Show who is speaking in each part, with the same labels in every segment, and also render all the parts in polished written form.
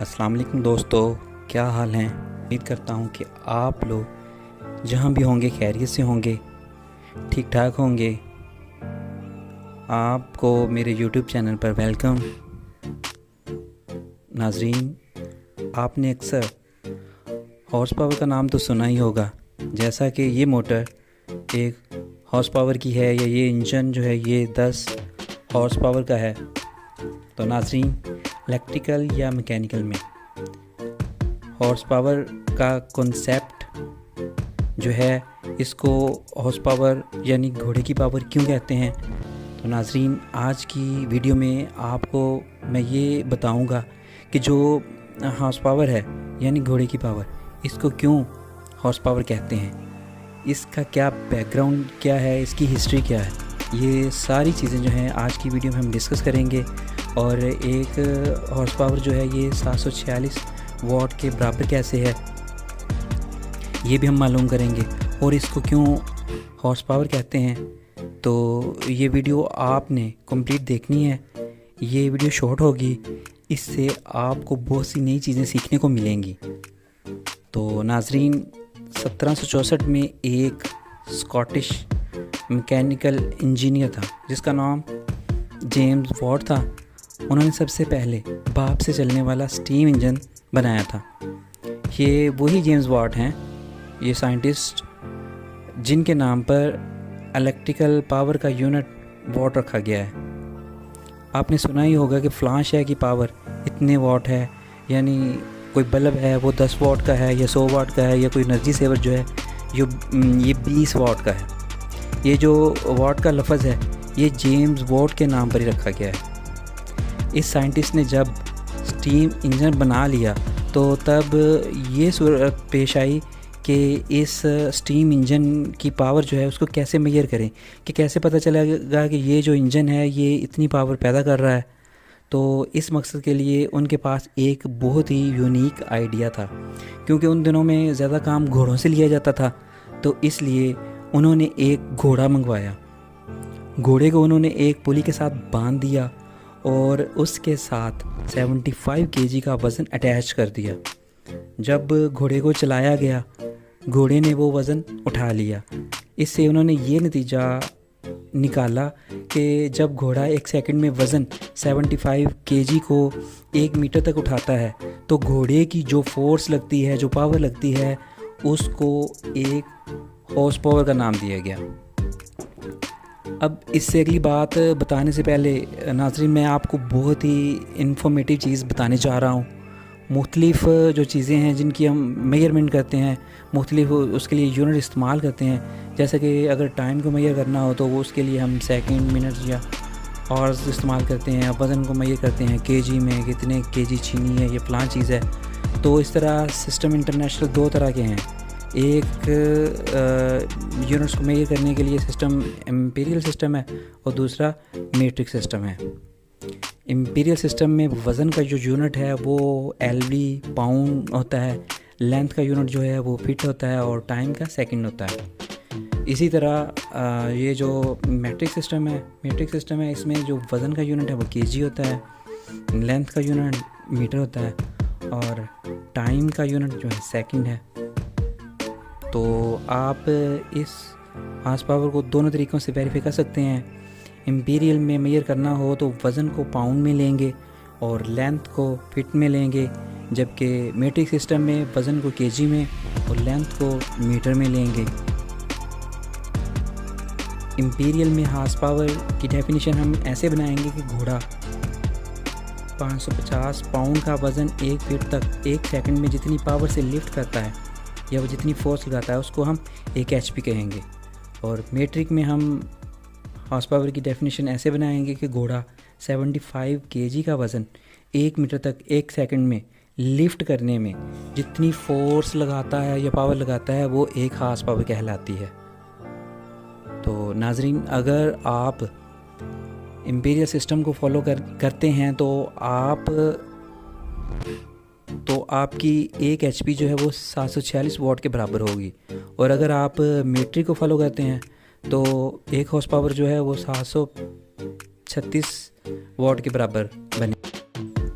Speaker 1: अस्सलाम वालेकुम दोस्तों, क्या हाल हैं। उम्मीद करता हूँ कि आप लोग जहाँ भी होंगे खैरियत से होंगे, ठीक ठाक होंगे। आपको मेरे YouTube चैनल पर वेलकम। नाजरीन, आपने अक्सर हॉर्स पावर का नाम तो सुना ही होगा, जैसा कि ये मोटर एक हॉर्स पावर की है या ये इंजन जो है ये 10 हॉर्स पावर का है। तो नाजरीन, इलेक्ट्रिकल या मैकेनिकल में हॉर्स पावर का कॉन्सेप्ट जो है, इसको हॉर्स पावर यानी घोड़े की पावर क्यों कहते हैं। तो नाजरीन, आज की वीडियो में आपको मैं ये बताऊंगा कि जो हॉर्स पावर है यानी घोड़े की पावर, इसको क्यों हॉर्स पावर कहते हैं, इसका क्या बैकग्राउंड क्या है, इसकी हिस्ट्री क्या है। ये सारी चीज़ें जो हैं आज की वीडियो में हम डिस्कस करेंगे। और एक हॉर्स पावर जो है ये 746 वॉट के बराबर कैसे है, ये भी हम मालूम करेंगे। और इसको क्यों हॉर्स पावर कहते हैं, तो ये वीडियो आपने कंप्लीट देखनी है। ये वीडियो शॉर्ट होगी, इससे आपको बहुत सी नई चीज़ें सीखने को मिलेंगी। तो नाजरीन, 1764 में एक स्कॉटिश मैकेनिकल इंजीनियर था जिसका नाम जेम्स वॉट था। उन्होंने सबसे पहले भाप से चलने वाला स्टीम इंजन बनाया था। ये वही जेम्स वॉट हैं, ये साइंटिस्ट जिनके नाम पर इलेक्ट्रिकल पावर का यूनिट वॉट रखा गया है। आपने सुना ही होगा कि फ्लां शय की पावर इतने वॉट है, यानी कोई बल्ब है वो 10 वॉट का है या 100 वाट का है, या कोई एनर्जी सेवर जो है ये 20 वॉट का है। ये जो वॉट का लफ्ज़ है ये जेम्स वॉट के नाम पर ही रखा गया है। इस साइंटिस्ट ने जब स्टीम इंजन बना लिया तो तब ये सूरत पेश आई कि इस स्टीम इंजन की पावर जो है उसको कैसे मेजर करें, कि कैसे पता चलेगा कि ये जो इंजन है ये इतनी पावर पैदा कर रहा है। तो इस मकसद के लिए उनके पास एक बहुत ही यूनिक आइडिया था, क्योंकि उन दिनों में ज़्यादा काम घोड़ों से लिया जाता था। तो इसलिए उन्होंने एक घोड़ा मंगवाया। घोड़े को उन्होंने एक पुली के साथ बांध दिया और उसके साथ 75 केजी का वज़न अटैच कर दिया। जब घोड़े को चलाया गया, घोड़े ने वो वज़न उठा लिया। इससे उन्होंने ये नतीजा निकाला कि जब घोड़ा एक सेकंड में वज़न 75 केजी को 1 मीटर तक उठाता है तो घोड़े की जो फोर्स लगती है, जो पावर लगती है, उसको एक हॉर्स पावर का नाम दिया गया। अब इससे अगली बात बताने से पहले नाज़रीन, मैं आपको बहुत ही इन्फॉर्मेटिव चीज़ बताने जा रहा हूँ। मुख्तलिफ़ जो चीज़ें हैं जिनकी हम मेजरमेंट करते हैं, मुख्तलिफ उसके लिए यूनिट इस्तेमाल करते हैं। जैसे कि अगर टाइम को मेजर करना हो तो वो उसके लिए हम सेकंड, मिनट या आवर्स इस्तेमाल करते हैं। वज़न को मेजर करते हैं केजी में, कितने केजी चीनी है, ये फ़लाँ चीज़ है। तो इस तरह सिस्टम इंटरनेशनल 2 तरह के हैं। एक यूनिट्स को मेजर करने के लिए सिस्टम इम्पीरियल सिस्टम है और दूसरा मीट्रिक सिस्टम है। इम्पीरियल सिस्टम में वज़न का जो यूनिट है वो एलबी पाउंड होता है, लेंथ का यूनिट जो है वो फीट होता है और टाइम का सेकंड होता है। इसी तरह ये जो मीट्रिक सिस्टम है, इसमें जो वज़न का यूनिट है वो केजी होता है, लेंथ का यूनिट मीटर होता है और टाइम का यूनिट जो है सेकंड है। तो आप इस हॉर्स पावर को दोनों तरीक़ों से वेरीफाई कर सकते हैं। इम्पीरियल में मेजर करना हो तो वज़न को पाउंड में लेंगे और लेंथ को फीट में लेंगे, जबकि मीट्रिक सिस्टम में वज़न को केजी में और लेंथ को मीटर में लेंगे। इम्पीरियल में हॉर्स पावर की डेफिनेशन हम ऐसे बनाएंगे कि घोड़ा 550 पाउंड का वज़न 1 फीट तक 1 सेकंड में जितनी पावर से लिफ्ट करता है या वो जितनी फोर्स लगाता है उसको हम 1 HP कहेंगे। और मीट्रिक में हम हॉर्स पावर की डेफिनेशन ऐसे बनाएंगे कि घोड़ा 75 केजी का वज़न 1 मीटर तक 1 सेकंड में लिफ्ट करने में जितनी फोर्स लगाता है या पावर लगाता है वो 1 हॉर्स पावर कहलाती है। तो नाजरीन, अगर आप इम्पीरियल सिस्टम को फॉलो करते हैं तो आपकी 1 HP जो है वो 746 वॉट के बराबर होगी। और अगर आप मीट्रिक को फॉलो करते हैं तो 1 हॉर्स पावर जो है वो 736 वॉट के बराबर बने।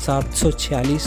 Speaker 1: 746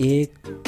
Speaker 1: 1